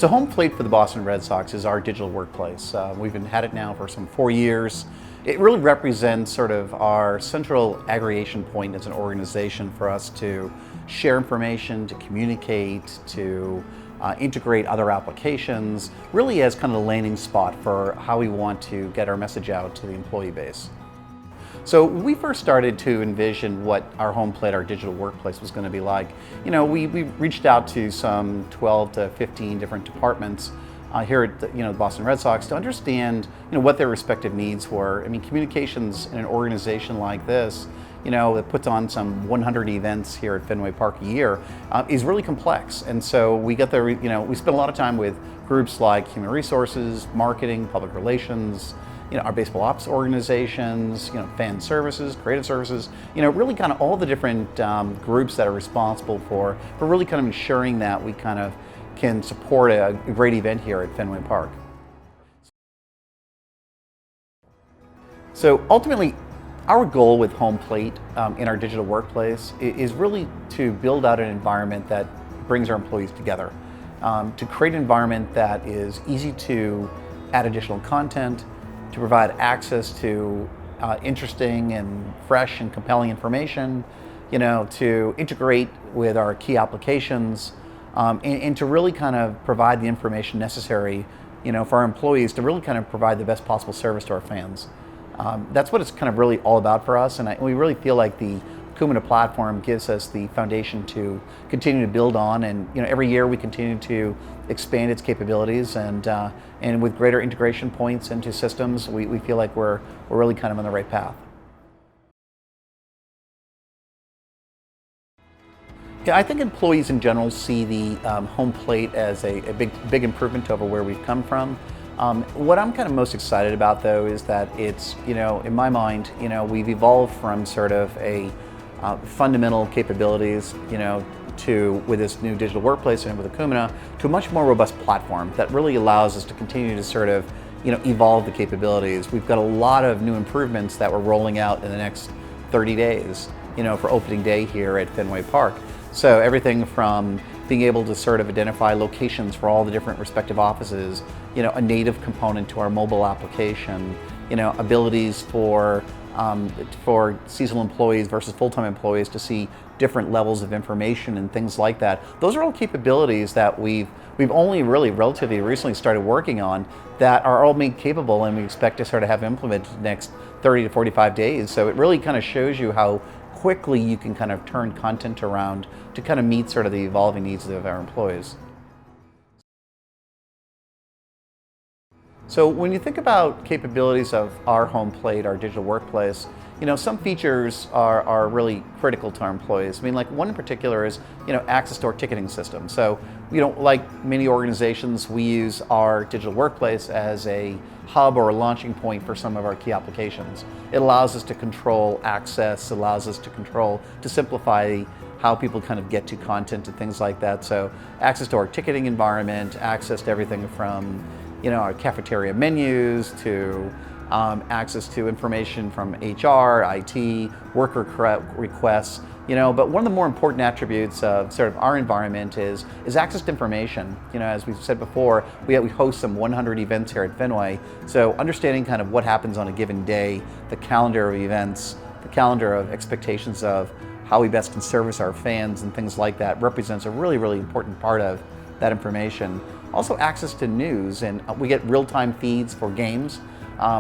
So home plate for the Boston Red Sox is our digital workplace. We've had it now for some 4 years. It really represents sort of our central aggregation point as an organization for us to share information, to communicate, to integrate other applications, really as kind of the landing spot for how we want to get our message out to the employee base. So when we first started to envision what our home plate, our digital workplace was going to be like, we reached out to some 12 to 15 different departments here at the Boston Red Sox to understand what their respective needs were. I mean, communications in an organization like this, that puts on some 100 events here at Fenway Park a year, is really complex. And so we got there, we spent a lot of time with groups like human resources, marketing, public relations, our baseball ops organizations, fan services, creative services, really kind of all the different groups that are responsible for really kind of ensuring that we kind of can support a great event here at Fenway Park. So ultimately, our goal with home plate in our digital workplace is really to build out an environment that brings our employees together, to create an environment that is easy to add additional content, to provide access to interesting and fresh and compelling information, to integrate with our key applications, and to really kind of provide the information necessary, for our employees to really kind of provide the best possible service to our fans. That's what it's kind of really all about for us, and we really feel like the Kumina platform gives us the foundation to continue to build on, and every year we continue to expand its capabilities, and with greater integration points into systems, we feel like we're really kind of on the right path. Yeah, I think employees in general see the home plate as a big improvement over where we've come from. What I'm kind of most excited about, though, is that it's, in my mind, we've evolved from sort of a fundamental capabilities, with this new digital workplace and with Kumina, to a much more robust platform that really allows us to continue to sort of, evolve the capabilities. We've got a lot of new improvements that we're rolling out in the next 30 days, for opening day here at Fenway Park. So everything from being able to sort of identify locations for all the different respective offices, a native component to our mobile application, abilities for seasonal employees versus full-time employees to see different levels of information and things like that. Those are all capabilities that we've only really relatively recently started working on that are all made capable, and we expect to sort of have implemented in the next 30 to 45 days. So it really kind of shows you how quickly you can kind of turn content around to kind of meet sort of the evolving needs of our employees. So when you think about capabilities of our home plate, our digital workplace, some features are really critical to our employees. I mean, like one in particular is, access to our ticketing system. So, like many organizations, we use our digital workplace as a hub or a launching point for some of our key applications. It allows us to control access, allows us to simplify how people kind of get to content and things like that. So access to our ticketing environment, access to everything from our cafeteria menus to access to information from HR, IT, worker requests, but one of the more important attributes of sort of our environment is access to information. As we've said before, we host some 100 events here at Fenway, so understanding kind of what happens on a given day, the calendar of events, the calendar of expectations of how we best can service our fans and things like that represents a really, really important part of that information. Also access to news, and we get real-time feeds for games.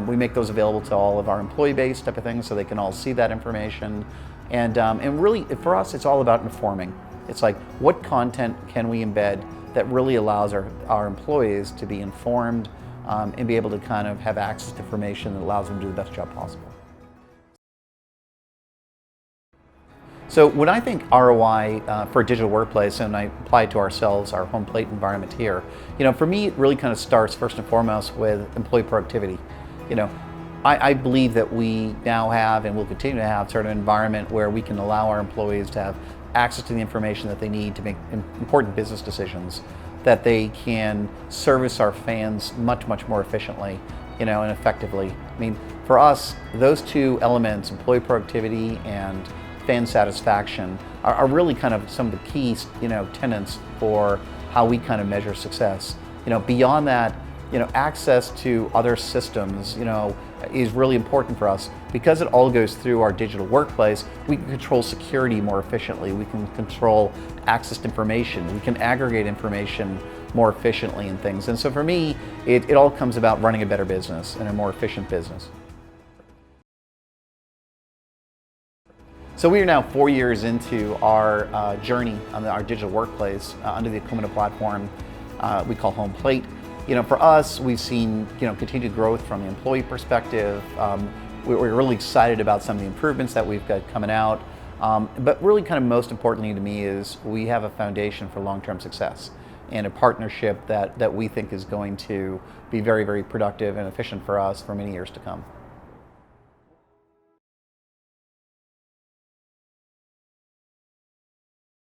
We make those available to all of our employee base type of things so they can all see that information. And really, for us, it's all about informing. It's like, what content can we embed that really allows our employees to be informed and be able to kind of have access to information that allows them to do the best job possible. So when I think ROI for a digital workplace, and I apply it to ourselves, our home plate environment here, for me, it really kind of starts first and foremost with employee productivity. I believe that we now have and will continue to have sort of an environment where we can allow our employees to have access to the information that they need to make important business decisions, that they can service our fans much, much more efficiently, and effectively. I mean, for us, those two elements, employee productivity and fan satisfaction, are really kind of some of the key, tenets for how we kind of measure success. Beyond that, access to other systems, is really important for us. Because it all goes through our digital workplace, we can control security more efficiently, we can control access to information, we can aggregate information more efficiently and things. And so for me, it all comes about running a better business and a more efficient business. So we are now 4 years into our journey on our digital workplace under the Acumatica platform we call HomePlate. For us, we've seen continued growth from the employee perspective. We're really excited about some of the improvements that we've got coming out. But really kind of most importantly to me is we have a foundation for long-term success and a partnership that we think is going to be very, very productive and efficient for us for many years to come.